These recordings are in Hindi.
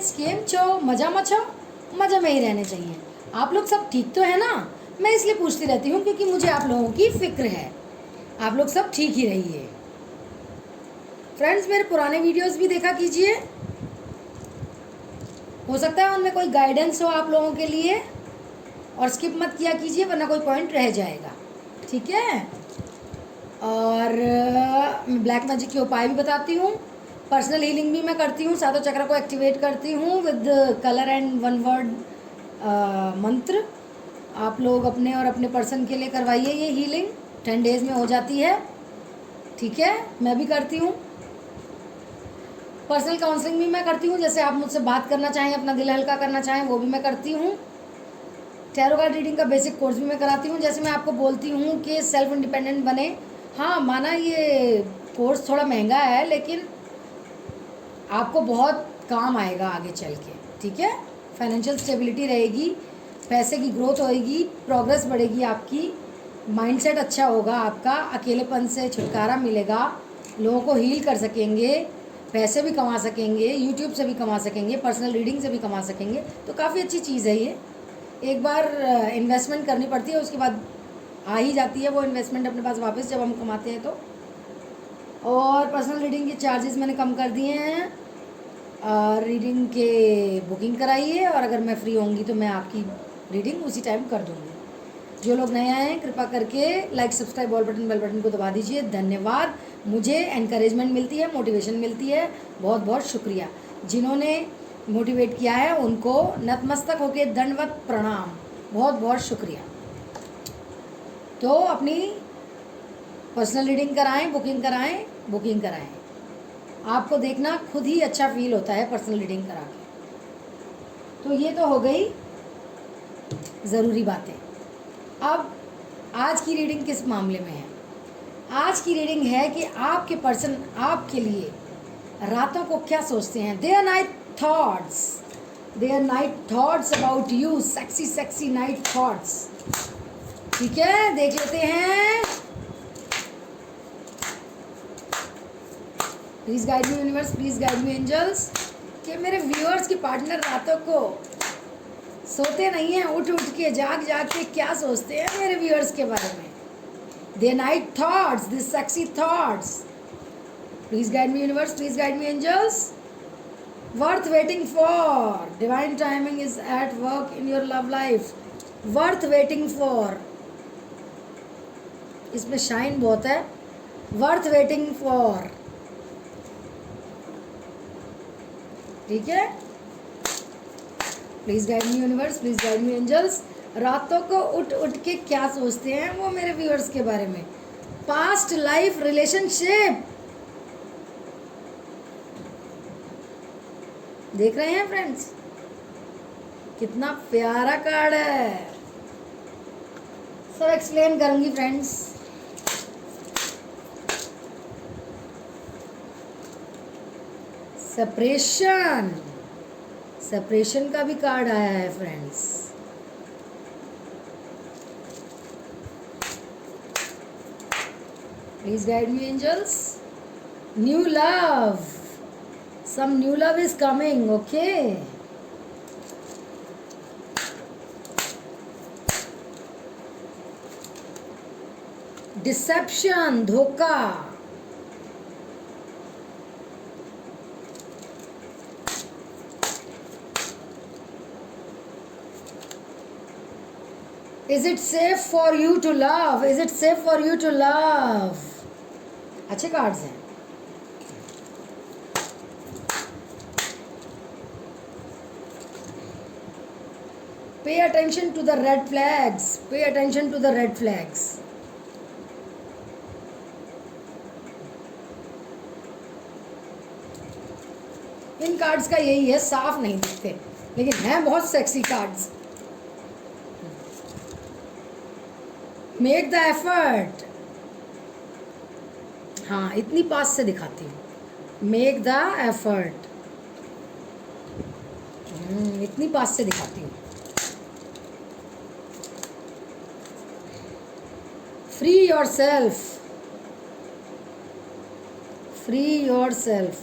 फ्रेंड्स, केम छो? मज़ा मचो, मज़े में ही रहने चाहिए। आप लोग सब ठीक तो है ना? मैं इसलिए पूछती रहती हूँ क्योंकि मुझे आप लोगों की फ़िक्र है। आप लोग सब ठीक ही रहिए। फ्रेंड्स, मेरे पुराने वीडियोस भी देखा कीजिए, हो सकता है उनमें कोई गाइडेंस हो आप लोगों के लिए, और स्किप मत किया कीजिए वरना कोई पॉइंट रह जाएगा, ठीक है। और मैं ब्लैक मैजिक के उपाय भी बताती हूँ, पर्सनल हीलिंग भी मैं करती हूँ, सातों चक्र को एक्टिवेट करती हूँ with colour and one word मंत्र। आप लोग अपने और अपने पर्सन के लिए करवाइए ये हीलिंग, 10 डेज में हो जाती है, ठीक है। मैं भी करती हूँ। पर्सनल काउंसलिंग भी मैं करती हूँ, जैसे आप मुझसे बात करना चाहें, अपना दिल हल्का करना चाहें, वो भी मैं करती हूँ। टैरो कार्ड रीडिंग का बेसिक कोर्स भी मैं कराती हूँ। जैसे मैं आपको बोलती हूँ कि सेल्फ इंडिपेंडेंट बने, हाँ माना ये कोर्स थोड़ा महंगा है लेकिन आपको बहुत काम आएगा आगे चल के, ठीक है। फाइनेंशियल स्टेबिलिटी रहेगी, पैसे की ग्रोथ होएगी, प्रोग्रेस बढ़ेगी आपकी, माइंडसेट अच्छा होगा आपका, अकेलेपन से छुटकारा मिलेगा, लोगों को हील कर सकेंगे, पैसे भी कमा सकेंगे, यूट्यूब से भी कमा सकेंगे, पर्सनल रीडिंग से भी कमा सकेंगे। तो काफ़ी अच्छी चीज़ है ये। एक बार इन्वेस्टमेंट करनी पड़ती है, उसके बाद आ ही जाती है वो इन्वेस्टमेंट अपने पास वापस, जब हम कमाते हैं तो। और पर्सनल रीडिंग के चार्जेस मैंने कम कर दिए हैं। रीडिंग के बुकिंग कराइए, और अगर मैं फ्री होंगी तो मैं आपकी रीडिंग उसी टाइम कर दूँगी। जो लोग नए आए हैं कृपा करके like, subscribe, all button, bell button को दबा दीजिए। धन्यवाद, मुझे एनकरेजमेंट मिलती है, मोटिवेशन मिलती है। बहुत बहुत शुक्रिया। जिन्होंने मोटिवेट किया है उनको नतमस्तक होकर दंडवत प्रणाम, बहुत बहुत शुक्रिया। तो अपनी पर्सनल रीडिंग कराएं, बुकिंग कराएं। आपको देखना खुद ही अच्छा फील होता है पर्सनल रीडिंग करा के। तो ये तो हो गई ज़रूरी बातें। अब आज की रीडिंग किस मामले में है? आज की रीडिंग है कि आपके पर्सन आपके लिए रातों को क्या सोचते हैं। Their night thoughts about you, sexy sexy night thoughts, ठीक है। देख लेते हैं। Please guide me universe, please guide me angels, कि मेरे व्यूअर्स की पार्टनर रातों को सोते नहीं हैं, उठ उठ के जाग के क्या सोचते हैं मेरे व्यूअर्स के बारे में। They night thoughts, this sexy thoughts, please guide me universe, please guide me angels. Worth waiting for, divine timing is at work in your love life. Worth waiting for, इसमें शाइन बहुत है। वर्थ वेटिंग फॉर, ठीक है। Please guide me universe, please guide me angels. रातों को उठ उठ के क्या सोचते हैं वो मेरे व्यूअर्स के बारे में। पास्ट लाइफ रिलेशनशिप, देख रहे हैं फ्रेंड्स, कितना प्यारा कार्ड है। सब एक्सप्लेन करूंगी फ्रेंड्स। सेपरेशन, सेपरेशन का भी कार्ड आया है friends. Please guide me angels. New love, some new love is coming, okay. Deception, धोखा, Is it safe for you to love? Is it safe for you to love? अच्छे कार्ड्स हैं। Pay attention to the red flags. Pay attention to the red flags. In cards का यही है, साफ नहीं दिखते लेकिन हैं बहुत sexy cards. Make the effort, हाँ इतनी पास से दिखाती हूँ। मेक द एफर्ट, इतनी पास से दिखाती हूँ। Free yourself, free yourself,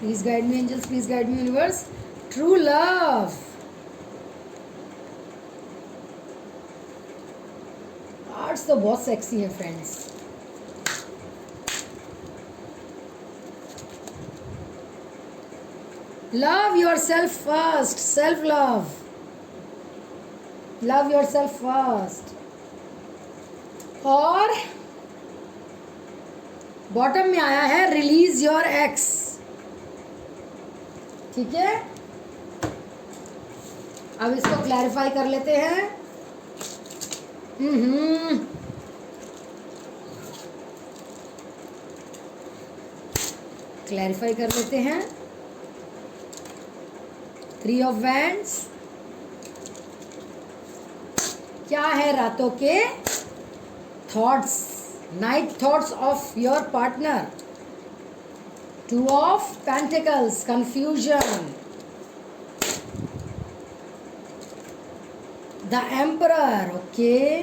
please guide me angels, please guide me universe. True love, cards तो बहुत सेक्सी है friends. Love yourself first, self love, love yourself first. और बॉटम में आया है रिलीज योर एक्स, ठीक है। अब इसको क्लैरिफाई कर लेते हैं। क्लैरिफाई कर लेते हैं। 3 ऑफ वैंड्स, क्या है रातों के thoughts, night thoughts of your partner. 2 of pentacles, confusion. The emperor, okay.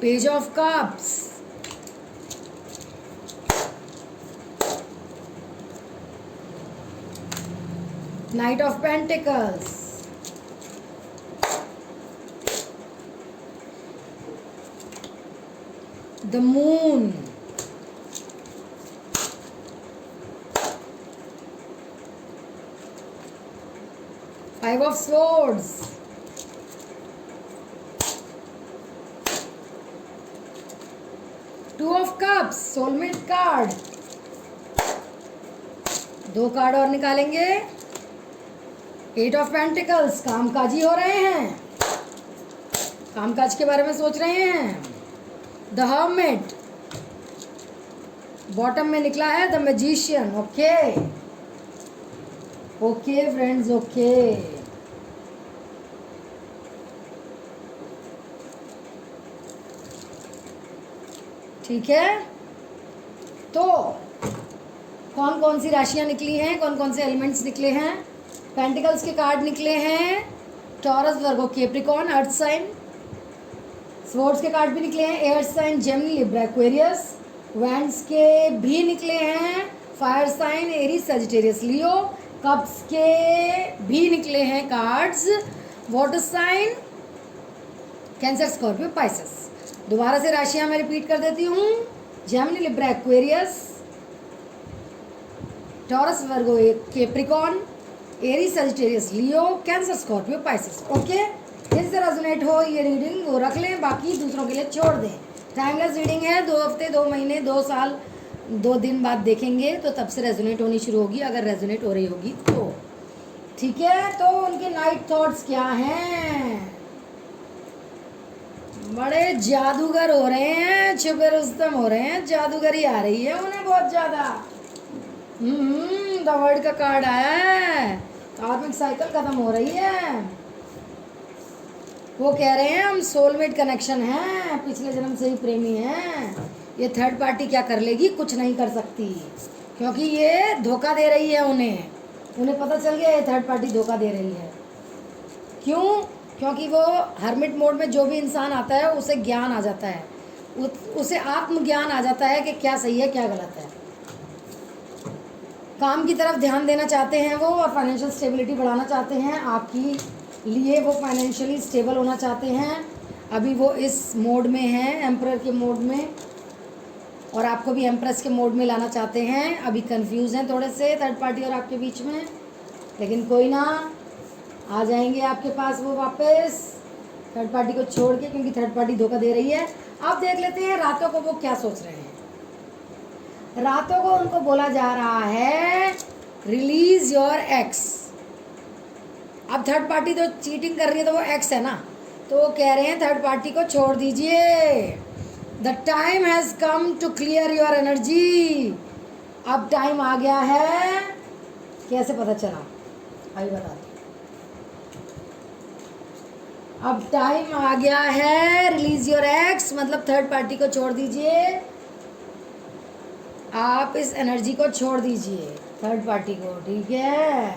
Page of cups, night of pentacles, the moon, five of swords, two of cups, soulmate card. 2 card और निकालेंगे। 8 ऑफ पेंटिकल्स, कामकाजी हो रहे हैं, कामकाज के बारे में सोच रहे हैं। द हर्मिट, बॉटम में निकला है the magician, okay. Okay friends, okay. ठीक है, तो कौन कौन सी राशियां निकली हैं, कौन कौन से एलिमेंट्स निकले हैं। पेंटिकल्स के कार्ड निकले हैं, Taurus, Virgo, Capricorn, earth sign. Swords के कार्ड भी निकले हैं, air sign, Gemini, Libra, Aquarius. Wands के भी निकले हैं, fire sign, Aries, Sagittarius, Leo. Cups के भी निकले हैं cards, water sign, Cancer, Scorpio, Pisces. दोबारा से राशियां मैं रिपीट कर देती हूँ। Gemini, Libra, Aquarius, Taurus, Virgo, Capricorn, Aries, Sagittarius, Leo, Cancer, Scorpio, Pisces. Okay, इससे रेजोनेट हो ये रीडिंग वो रख लें, बाकी दूसरों के लिए छोड़ दें। टाइमलेस रीडिंग है, 2 हफ्ते, 2 महीने, 2 साल, 2 दिन बाद देखेंगे तो तब से रेजोनेट होनी शुरू होगी, अगर रेजोनेट हो रही होगी तो। ठीक है, तो उनके नाइट थॉट्स क्या हैं। बड़े जादूगर हो रहे हैं, छुपे रुस्तम हो रहे हैं, जादूगरी आ रही है उन्हें बहुत ज़्यादा। द वर्ल्ड का कार्ड आया है, कार्मिक साइकिल खत्म हो रही है। वो कह रहे हैं हम सोलमेट कनेक्शन हैं, पिछले जन्म से ही प्रेमी हैं। ये थर्ड पार्टी क्या कर लेगी, कुछ नहीं कर सकती, क्योंकि ये धोखा दे रही है उन्हें पता चल गया ये थर्ड पार्टी धोखा दे रही है। क्यों? क्योंकि वो हर्मिट मोड में जो भी इंसान आता है उसे ज्ञान आ जाता है, उसे आत्मज्ञान आ जाता है कि क्या सही है क्या गलत है। काम की तरफ ध्यान देना चाहते हैं वो, और फाइनेंशियल स्टेबिलिटी बढ़ाना चाहते हैं। आपकी लिए वो फाइनेंशियली स्टेबल होना चाहते हैं। अभी वो इस मोड में हैं, एम्परर के मोड में, और आपको भी एम्प्रेस के मोड में लाना चाहते हैं। अभी कंफ्यूज हैं थोड़े से थर्ड पार्टी और आपके बीच में, लेकिन कोई ना, आ जाएंगे आपके पास वो वापस थर्ड पार्टी को छोड़ के, क्योंकि थर्ड पार्टी धोखा दे रही है। अब देख लेते हैं रातों को वो क्या सोच रहे हैं। रातों को उनको बोला जा रहा है रिलीज योर एक्स। अब थर्ड पार्टी तो चीटिंग कर रही है तो वो एक्स है ना, तो वो कह रहे हैं थर्ड पार्टी को छोड़ दीजिए। The time has come to clear your energy. अब टाइम आ गया है। कैसे पता चला, अभी बता दो। अब टाइम आ गया है, रिलीज योर एक्स मतलब थर्ड पार्टी को छोड़ दीजिए। आप इस एनर्जी को छोड़ दीजिए थर्ड पार्टी को, ठीक है।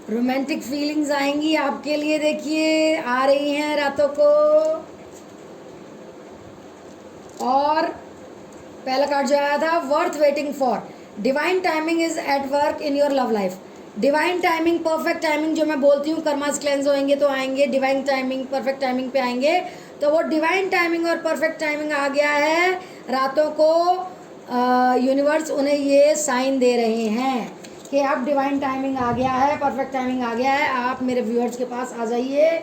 रोमांटिक फीलिंग्स आएंगी आपके लिए, देखिए आ रही हैं रातों को। और पहला कार्ड जो आया था, worth waiting for, divine timing is at work in your love life. Divine timing, perfect timing जो मैं बोलती हूँ, कर्मास क्लेंस होंगे तो आएंगे, डिवाइन टाइमिंग परफेक्ट टाइमिंग पे आएंगे। तो वो डिवाइन टाइमिंग और परफेक्ट टाइमिंग आ गया है रातों को। यूनिवर्स उन्हें ये साइन दे रहे हैं कि अब डिवाइन टाइमिंग आ गया है, परफेक्ट टाइमिंग आ गया है, आप मेरे व्यूअर्स के पास आ जाइए।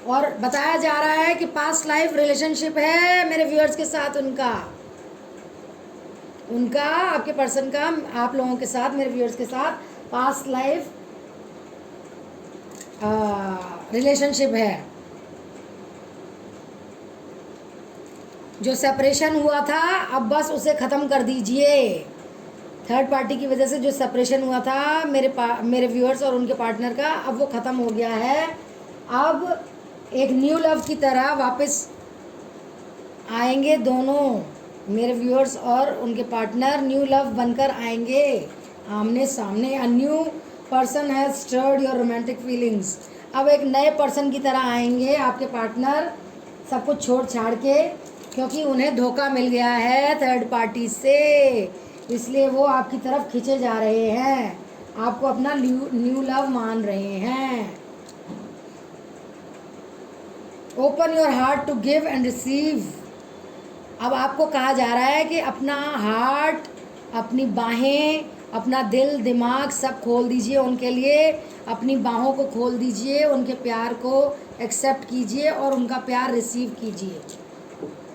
और बताया जा रहा है कि पास्ट लाइफ रिलेशनशिप है मेरे व्यूअर्स के साथ, उनका आपके पर्सन का आप लोगों के साथ, मेरे व्यूअर्स के साथ पास्ट लाइफ रिलेशनशिप है। जो सेपरेशन हुआ था अब बस उसे ख़त्म कर दीजिए। थर्ड पार्टी की वजह से जो सेपरेशन हुआ था मेरे व्यूअर्स और उनके पार्टनर का, अब वो ख़त्म हो गया है। अब एक न्यू लव की तरह वापस आएंगे दोनों, मेरे व्यूअर्स और उनके पार्टनर न्यू लव बनकर आएंगे आमने सामने। A new person has stirred your romantic feelings. अब एक नए पर्सन की तरह आएंगे आपके पार्टनर, सब कुछ छोड़ छाड़ के, क्योंकि उन्हें धोखा मिल गया है थर्ड पार्टी से, इसलिए वो आपकी तरफ खींचे जा रहे हैं, आपको अपना न्यू लव मान रहे हैं। Open your heart to give and receive. अब आपको कहा जा रहा है कि अपना हार्ट, अपनी बाहें, अपना दिल दिमाग सब खोल दीजिए उनके लिए, अपनी बाहों को खोल दीजिए, उनके प्यार को एक्सेप्ट कीजिए और उनका प्यार रिसीव कीजिए।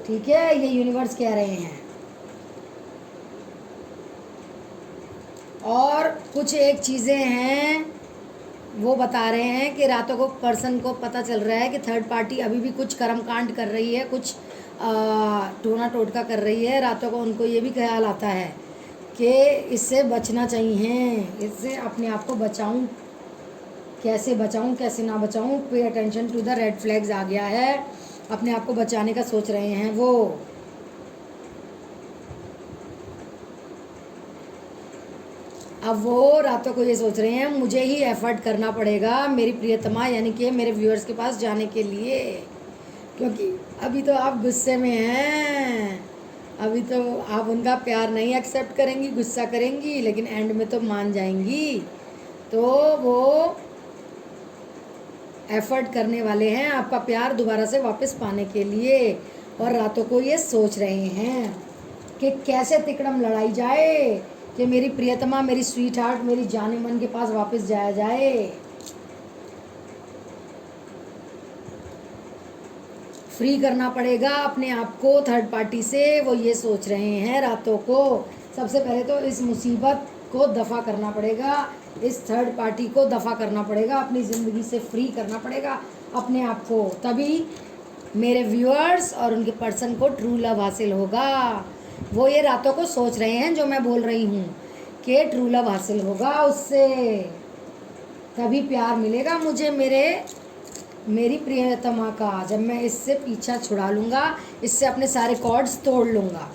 ठीक है, ये यूनिवर्स कह रहे हैं। और कुछ एक चीज़ें हैं वो बता रहे हैं कि रातों को पर्सन को पता चल रहा है कि थर्ड पार्टी अभी भी कुछ कर्मकांड कर रही है, कुछ टोना टोटका कर रही है। रातों को उनको ये भी ख्याल आता है कि इससे बचना चाहिए, इससे अपने आप को बचाऊं, कैसे बचाऊं कैसे ना बचाऊं। Pay attention to the red flags आ गया है, अपने आप को बचाने का सोच रहे हैं वो। अब वो रातों को ये सोच रहे हैं मुझे ही एफर्ट करना पड़ेगा मेरी प्रियतमा यानी कि मेरे व्यूअर्स के पास जाने के लिए, क्योंकि अभी तो आप गुस्से में हैं, अभी तो आप उनका प्यार नहीं एक्सेप्ट करेंगी, गुस्सा करेंगी, लेकिन एंड में तो मान जाएंगी। तो वो एफर्ट करने वाले हैं आपका प्यार दोबारा से वापस पाने के लिए। और रातों को ये सोच रहे हैं कि कैसे तिकड़म लड़ाई जाए कि मेरी प्रियतमा, मेरी स्वीट हार्ट, मेरी जाने मन के पास वापस जाया जाए। फ्री करना पड़ेगा अपने आप को थर्ड पार्टी से, वो ये सोच रहे हैं रातों को। सबसे पहले तो इस मुसीबत को दफ़ा करना पड़ेगा, इस थर्ड पार्टी को दफ़ा करना पड़ेगा, अपनी ज़िंदगी से फ्री करना पड़ेगा अपने आप को, तभी मेरे व्यूअर्स और उनके पर्सन को ट्रू लव हासिल होगा। वो ये रातों को सोच रहे हैं जो मैं बोल रही हूँ कि ट्रू लव हासिल होगा उससे, तभी प्यार मिलेगा मुझे मेरी प्रियतमा का, जब मैं इससे पीछा छुड़ा लूँगा, इससे अपने सारे कॉर्ड्स तोड़ लूँगा।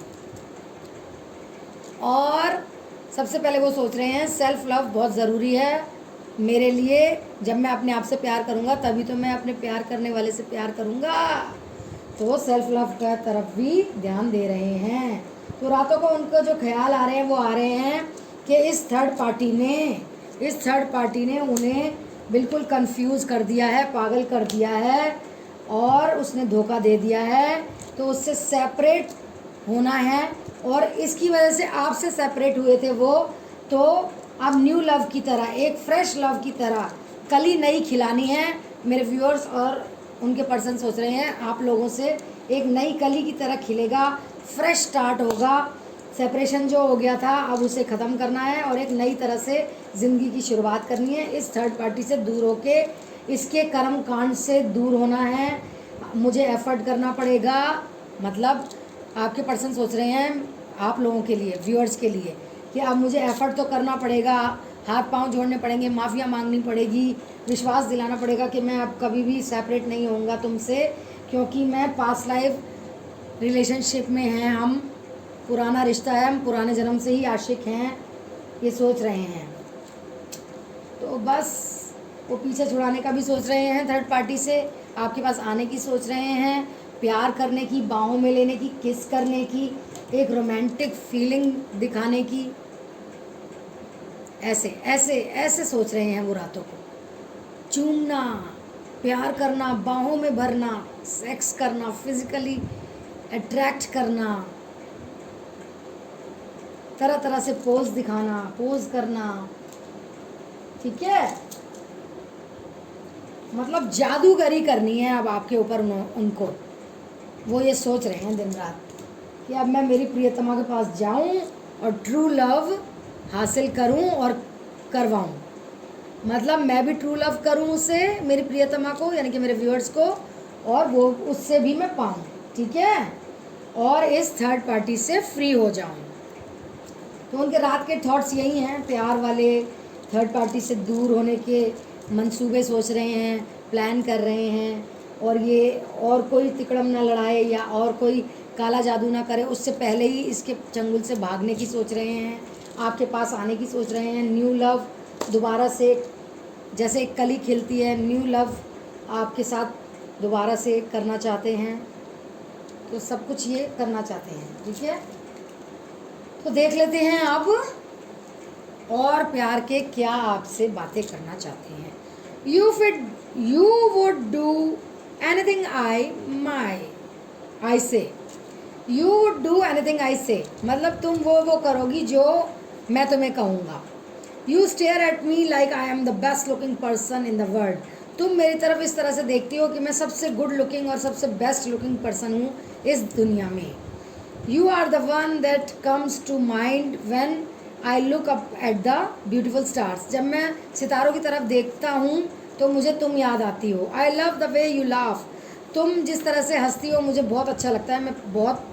और सबसे पहले वो सोच रहे हैं सेल्फ लव बहुत ज़रूरी है मेरे लिए, जब मैं अपने आप से प्यार करूँगा तभी तो मैं अपने प्यार करने वाले से प्यार करूँगा। तो वो सेल्फ लव का तरफ भी ध्यान दे रहे हैं। तो रातों को उनको जो ख्याल आ रहे हैं वो आ रहे हैं कि इस थर्ड पार्टी ने उन्हें बिल्कुल कंफ्यूज कर दिया है, पागल कर दिया है और उसने धोखा दे दिया है, तो उससे सेपरेट होना है। और इसकी वजह से आपसे सेपरेट हुए थे वो, तो अब न्यू लव की तरह, एक फ्रेश लव की तरह कली नई खिलानी है। मेरे व्यूअर्स और उनके पर्सन सोच रहे हैं आप लोगों से एक नई कली की तरह खिलेगा, फ्रेश स्टार्ट होगा। सेपरेशन जो हो गया था अब उसे ख़त्म करना है और एक नई तरह से ज़िंदगी की शुरुआत करनी है। इस थर्ड पार्टी से दूर होके, इसके कर्म कांड से दूर होना है, मुझे एफर्ट करना पड़ेगा। मतलब आपके पर्सन सोच रहे हैं आप लोगों के लिए, व्यूअर्स के लिए, कि अब मुझे एफर्ट तो करना पड़ेगा, हाथ पांव जोड़ने पड़ेंगे, माफ़िया मांगनी पड़ेगी, विश्वास दिलाना पड़ेगा कि मैं अब कभी भी सेपरेट नहीं होऊंगा तुमसे, क्योंकि मैं पास्ट लाइफ रिलेशनशिप में हैं, हम पुराना रिश्ता है, हम पुराने जन्म से ही आशिक हैं, ये सोच रहे हैं। तो बस वो पीछे छुड़ाने का भी सोच रहे हैं, थर्ड पार्टी से आपके पास आने की सोच रहे हैं, प्यार करने की, बाहों में लेने की, किस करने की, एक रोमांटिक फीलिंग दिखाने की, ऐसे ऐसे ऐसे सोच रहे हैं वो रातों को। चूमना, प्यार करना, बाहों में भरना, सेक्स करना, फिजिकली अट्रैक्ट करना, तरह तरह से पोज दिखाना, पोज करना, ठीक है। मतलब जादूगरी करनी है अब आपके ऊपर उनको। वो ये सोच रहे हैं दिन रात कि अब मैं मेरी प्रियतमा के पास जाऊं और ट्रू लव हासिल करूं और करवाऊं। मतलब मैं भी ट्रू लव करूं उसे, मेरी प्रियतमा को, यानी कि मेरे व्यूअर्स को, और वो उससे भी मैं पाऊं, ठीक है, और इस थर्ड पार्टी से फ्री हो जाऊं। तो उनके रात के थॉट्स यही हैं, प्यार वाले, थर्ड पार्टी से दूर होने के मंसूबे सोच रहे हैं, प्लान कर रहे हैं, और ये और कोई तिकड़म ना लड़ाए या और कोई काला जादू ना करे उससे पहले ही इसके चंगुल से भागने की सोच रहे हैं, आपके पास आने की सोच रहे हैं। न्यू लव दोबारा से, जैसे एक कली खिलती है, न्यू लव आपके साथ दोबारा से करना चाहते हैं। तो सब कुछ ये करना चाहते हैं, ठीक है। तो देख लेते हैं अब और प्यार के क्या आपसे बातें करना चाहते हैं। You would do anything I say. You would do anything I say, मतलब तुम वो करोगी जो मैं तुम्हें कहूँगा। You stare at me like I am the best looking person in the world. तुम मेरी तरफ इस तरह से देखती हो कि मैं सबसे गुड लुकिंग और सबसे बेस्ट लुकिंग पर्सन हूँ इस दुनिया में। You are the one that comes to mind when I look up at the beautiful stars. जब मैं सितारों की तरफ देखता हूँ तो मुझे तुम याद आती हो। I love the way you laugh. तुम जिस तरह से हंसती हो मुझे बहुत अच्छा लगता है, मैं बहुत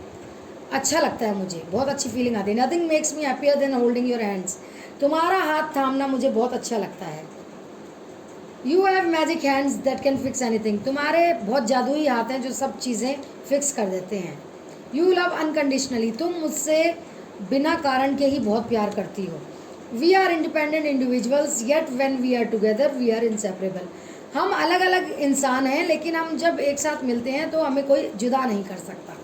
अच्छा लगता है, मुझे बहुत अच्छी फीलिंग आती है। Nothing makes me happier than holding your hands. तुम्हारा हाथ थामना मुझे बहुत अच्छा लगता है। You have magic hands that can fix anything. तुम्हारे बहुत जादुई हाथ हैं जो सब चीज़ें फिक्स कर देते हैं। यू लव अनकंडीशनली, तुम मुझसे बिना कारण के ही बहुत प्यार करती हो। We are independent individuals yet when we are together we are inseparable. हम अलग अलग इंसान हैं लेकिन हम जब एक साथ मिलते हैं तो हमें कोई जुदा नहीं कर सकता।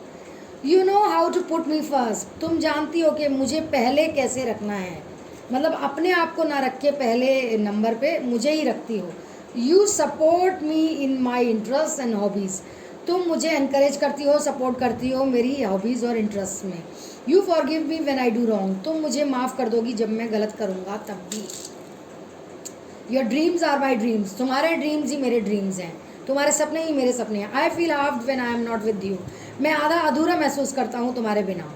You know how to put me first, तुम जानती हो कि मुझे पहले कैसे रखना है, मतलब अपने आप को ना रख के पहले नंबर पे मुझे ही रखती हो। You support me in my interest and hobbies, तुम मुझे एनकरेज करती हो, सपोर्ट करती हो मेरी हॉबीज़ और इंटरेस्ट में। You forgive me when I do wrong, तुम मुझे माफ़ कर दोगी जब मैं गलत करूँगा तब भी। Your dreams are my dreams, तुम्हारे ड्रीम्स ही मेरे ड्रीम्स हैं, तुम्हारे सपने ही मेरे सपने हैं। I feel halved when I am not with you, मैं आधा अधूरा महसूस करता हूँ तुम्हारे बिना।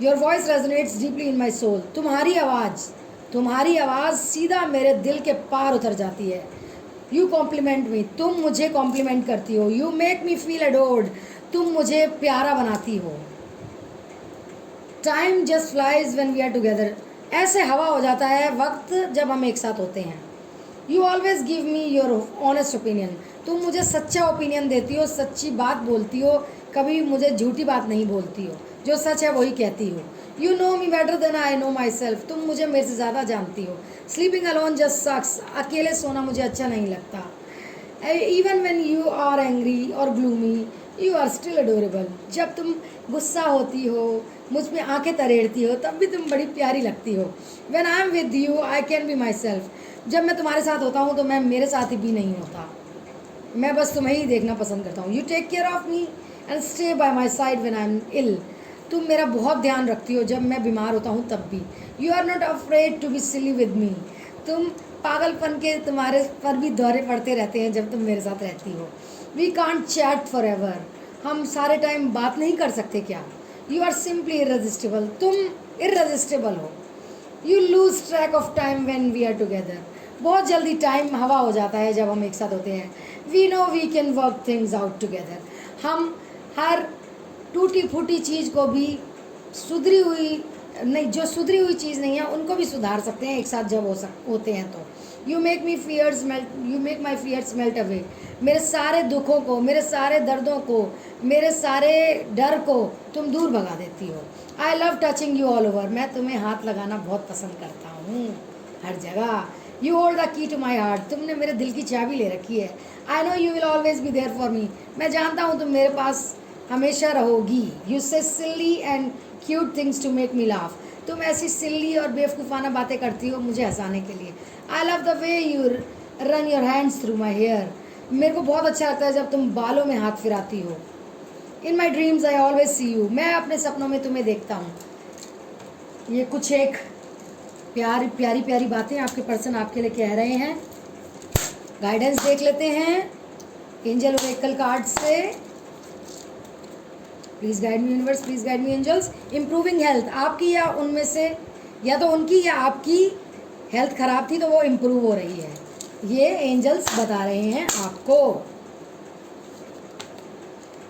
Your voice resonates deeply in my soul, तुम्हारी आवाज़ सीधा मेरे दिल के पार उतर जाती है। यू कॉम्प्लीमेंट मी, तुम मुझे कॉम्प्लीमेंट करती हो। You make me feel adored, तुम मुझे प्यारा बनाती हो। Time just flies when we are together, ऐसे हवा हो जाता है वक्त जब हम एक साथ होते हैं। You always give me your honest opinion, तुम मुझे सच्चा ओपिनियन देती हो, सच्ची बात बोलती हो, कभी मुझे झूठी बात नहीं बोलती हो, जो सच है वही कहती हो। You know me better than I know myself, तुम मुझे मेरे से ज़्यादा जानती हो। स्लीपिंग अलोन जस्ट सक्स, अकेले सोना मुझे अच्छा नहीं लगता। Even when you are angry और gloomy you are still adorable, जब तुम गुस्सा होती हो, मुझ में आंखें तरेड़ती हो, तब भी तुम बड़ी प्यारी लगती हो। When I am with you I can be my self, जब मैं तुम्हारे साथ होता हूँ तो मैं मेरे साथ ही भी नहीं होता, मैं बस तुम्हें ही देखना पसंद करता हूँ। You take care of me and stay by my side when I am ill, तुम मेरा बहुत ध्यान रखती हो जब मैं बीमार होता हूँ तब भी। You are not afraid to be silly with me, तुम पागलपन के तुम्हारे पर भी दौरे पड़ते रहते हैं जब तुम मेरे साथ रहती हो। We can't chat forever, हम सारे टाइम बात नहीं कर सकते क्या। यू आर सिंपली इररेजिस्टिबल, तुम इररेजिस्टिबल हो। You lose track of time when we are together, बहुत जल्दी टाइम हवा हो जाता है जब हम एक साथ होते हैं। We know we can work things out together, हम हर टूटी फूटी चीज़ को भी सुधरी हुई नहीं, जो सुधरी हुई चीज़ नहीं है उनको भी सुधार सकते हैं एक साथ जब होते हैं तो। You make my fears melt away, मेरे सारे दुखों को, मेरे सारे दर्दों को, मेरे सारे डर को तुम दूर भगा देती हो। I love touching you all over, मैं तुम्हें हाथ लगाना बहुत पसंद करता हूँ हर जगह। You hold the key to my heart, तुमने मेरे दिल की चाबी ले रखी है। I know you will always be there for me, मैं जानता हूँ तुम मेरे पास हमेशा रहोगी। You say silly and cute things to make me laugh, तुम ऐसी सिल्ली और बेवकूफ़ाना बातें करती हो मुझे हंसाने के लिए। I love the way you run your hands through my hair, मेरे को बहुत अच्छा लगता है जब तुम बालों में हाथ फिराती हो। In my dreams I always see you, मैं अपने सपनों में तुम्हें देखता हूँ। ये कुछ एक प्यारी प्यारी प्यारी बातें आपके पर्सन आपके लिए कह रहे हैं। गाइडेंस देख लेते हैं एंजल ओरेकल कार्ड से। Please guide me universe, please guide me angels. Improving health, आपकी या उनमें से या तो उनकी या आपकी हेल्थ ख़राब थी तो वो इम्प्रूव हो रही है, ये एंजल्स बता रहे हैं आपको।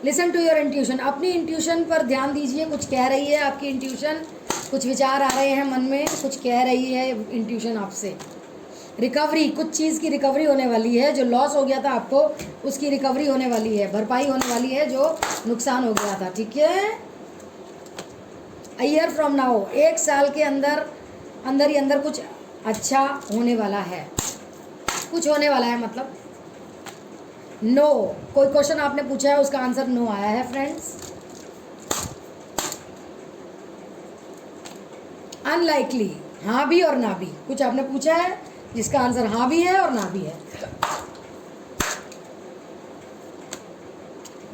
लिसन टू योर इंट्यूशन, अपनी इंट्यूशन पर ध्यान दीजिए, कुछ कह रही है आपकी इंट्यूशन, कुछ विचार आ रहे हैं मन में, कुछ कह रही है इंट्यूशन आपसे। रिकवरी, कुछ चीज़ की रिकवरी होने वाली है, जो लॉस हो गया था आपको उसकी रिकवरी होने वाली है, भरपाई होने वाली है जो नुकसान हो गया था, ठीक है। अ ईयर फ्रॉम नाउ, 1 साल के अंदर अंदर ही अंदर कुछ अच्छा होने वाला है, कुछ होने वाला है मतलब। नो, कोई क्वेश्चन आपने पूछा है उसका आंसर नो आया है फ्रेंड्स। अनलाइकली, हाँ भी और ना भी, कुछ आपने पूछा है जिसका आंसर हाँ भी है और ना भी है।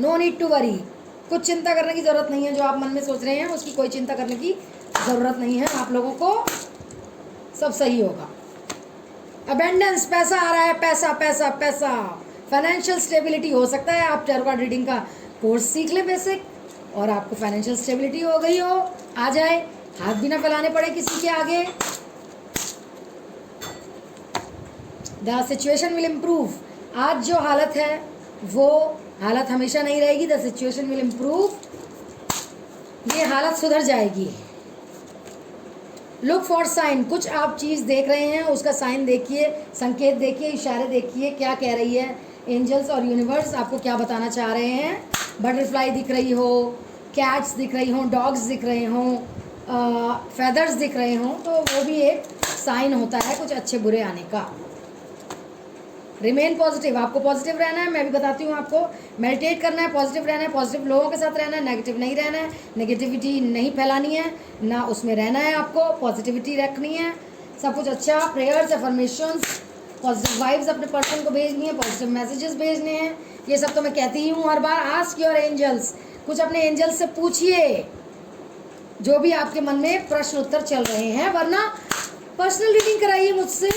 नो नीड टू वरी, कुछ चिंता करने की ज़रूरत नहीं है, जो आप मन में सोच रहे हैं उसकी कोई चिंता करने की ज़रूरत नहीं है, आप लोगों को सब सही होगा। अबेंडेंस, पैसा आ रहा है, पैसा पैसा पैसा। फाइनेंशियल स्टेबिलिटी, हो सकता है आप टैरो कार्ड रीडिंग का कोर्स सीख लें बेसिक और आपको फाइनेंशियल स्टेबिलिटी हो गई हो, आ जाए, हाथ भी ना फैलाने पड़े किसी के आगे। द सिचुएशन विल इम्प्रूव, आज जो हालत है वो हालत हमेशा नहीं रहेगी। द सिचुएशन विल इम्प्रूव, ये हालत सुधर जाएगी। लुक फॉर साइन, कुछ आप चीज़ देख रहे हैं उसका साइन देखिए, संकेत देखिए, इशारे देखिए, क्या कह रही है एंजल्स और यूनिवर्स आपको क्या बताना चाह रहे हैं। बटरफ्लाई दिख रही हो, कैट्स दिख रही हों, डॉग्स दिख रहे हों, फेदर्स दिख रहे हों, तो वो भी एक साइन होता है कुछ अच्छे बुरे आने का। रिमेन पॉजिटिव, आपको पॉजिटिव रहना है, मैं भी बताती हूँ आपको। मेडिटेट करना है, पॉजिटिव रहना है, पॉजिटिव लोगों के साथ रहना है, नेगेटिव नहीं रहना है, नेगेटिविटी नहीं फैलानी है ना, उसमें रहना है आपको, पॉजिटिविटी रखनी है, सब कुछ अच्छा। प्रेयर्स, अफर्मेशंस, पॉजिटिव वाइब्स अपने पर्सन को भेजनी है, पॉजिटिव मैसेजेस भेजने हैं, ये सब तो मैं कहती ही हूँ हर बार। आस्क योर एंजल्स, कुछ अपने एंजल्स से पूछिए जो भी आपके मन में प्रश्न उत्तर चल रहे हैं, वरना पर्सनल रीडिंग कराइए मुझसे,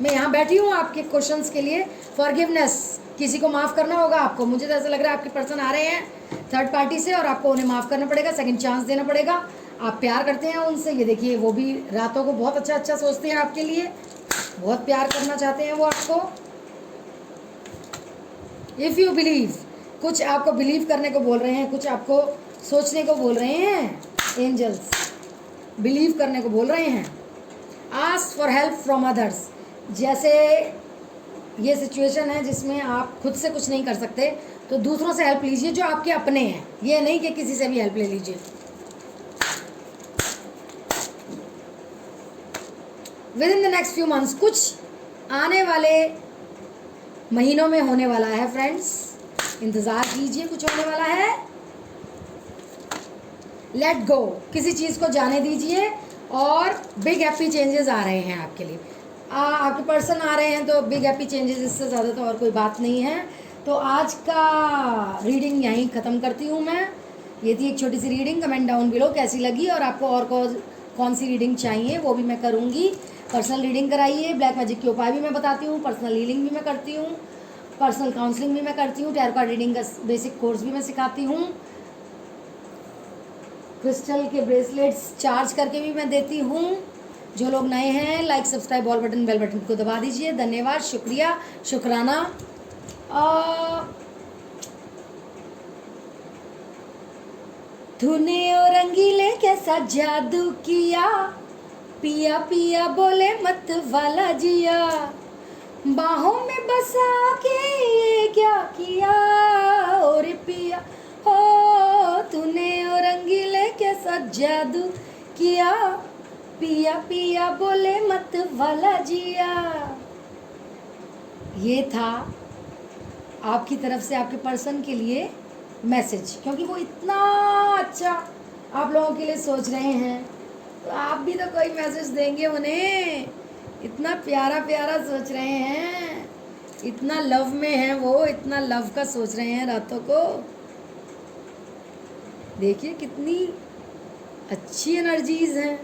मैं यहाँ बैठी हूँ आपके क्वेश्चंस के लिए। फॉरगिवनेस, किसी को माफ़ करना होगा आपको, मुझे तो ऐसा लग रहा है आपके पर्सन आ रहे हैं थर्ड पार्टी से और आपको उन्हें माफ़ करना पड़ेगा, सेकंड चांस देना पड़ेगा। आप प्यार करते हैं उनसे, ये देखिए वो भी रातों को बहुत अच्छा अच्छा सोचते हैं आपके लिए, बहुत प्यार करना चाहते हैं वो आपको। इफ़ यू बिलीव, कुछ आपको बिलीव करने को बोल रहे हैं, कुछ आपको सोचने को बोल रहे हैं एंजल्स, बिलीव करने को बोल रहे हैं। Ask for help from others, जैसे ये सिचुएशन है जिसमें आप खुद से कुछ नहीं कर सकते तो दूसरों से हेल्प लीजिए जो आपके अपने हैं, ये नहीं कि किसी से भी हेल्प ले लीजिए। With in the next few months, कुछ आने वाले महीनों में होने वाला है फ्रेंड्स, इंतज़ार कीजिए, कुछ होने वाला है। लेट गो, किसी चीज़ को जाने दीजिए और बिग हैप्पी चेंजेस आ रहे हैं आपके लिए। आपके पर्सन आ रहे हैं तो बिग हैप्पी चेंजेस, इससे ज़्यादा तो और कोई बात नहीं है। तो आज का रीडिंग यहीं ख़त्म करती हूँ मैं। ये थी एक छोटी सी रीडिंग, कमेंट डाउन बिलो कैसी लगी और आपको और कौन सी रीडिंग चाहिए वो भी मैं करूँगी। पर्सनल रीडिंग कराइए, ब्लैक मैजिक के उपाय भी मैं बताती हूँ, पर्सनल हीलिंग भी मैं करती हूँ, पर्सनल काउंसलिंग भी मैं करती हूँ, टैरो कार्ड रीडिंग का बेसिक कोर्स भी मैं सिखाती हूँ, क्रिस्टल के ब्रेसलेट्स चार्ज करके भी मैं देती हूँ। जो लोग नए हैं, like subscribe all button bell button को दबा दीजिए। धन्यवाद, शुक्रिया, शुक्राना। तूने ओ रंगीले कैसा जादू किया, पिया पिया बोले मत वाला जिया, बाहों में बसा के ये क्या किया और पिया हो, तूने ओ रंगीले कैसा जादू किया, पिया पिया बोले मत वाला जिया। ये था आपकी तरफ से आपके पर्सन के लिए मैसेज, क्योंकि वो इतना अच्छा आप लोगों के लिए सोच रहे हैं, तो आप भी तो कोई मैसेज देंगे उन्हें। इतना प्यारा प्यारा सोच रहे हैं, इतना लव में है वो, इतना लव का सोच रहे हैं रातों को। देखिए कितनी अच्छी एनर्जीज हैं।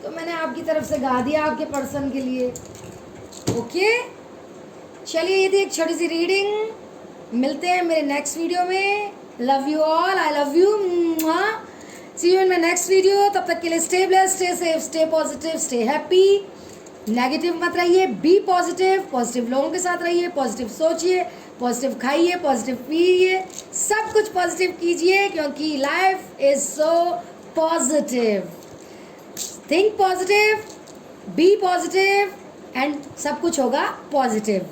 तो मैंने आपकी तरफ से गा दिया आपके पर्सन के लिए। ओके, चलिए ये थी एक छोटी सी रीडिंग। मिलते हैं मेरे नेक्स्ट वीडियो में। Love you all, I love you. See you in my next video. तब तक के लिए stay blessed, stay safe, stay positive, stay happy. Negative मत रहिए, बी पॉजिटिव। पॉजिटिव लोगों के साथ रहिए, पॉजिटिव सोचिए, पॉजिटिव खाइए, पॉजिटिव पिए, सब कुछ पॉजिटिव कीजिए, क्योंकि life is so positive. Think positive, be positive and सब कुछ होगा पॉजिटिव।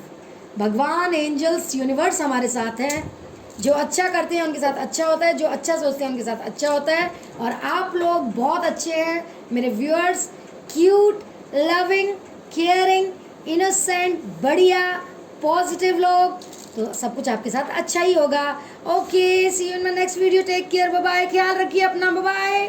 भगवान, एंजल्स, यूनिवर्स हमारे साथ हैं। जो अच्छा करते हैं उनके साथ अच्छा होता है, जो अच्छा सोचते हैं उनके साथ अच्छा होता है। और आप लोग बहुत अच्छे हैं मेरे viewers, cute, loving, caring, innocent, बढ़िया, पॉजिटिव लोग, तो सब कुछ आपके साथ अच्छा ही होगा। Okay, see you in my next video. Take care, bye bye, ख्याल रखिए अपना, बाय बाय।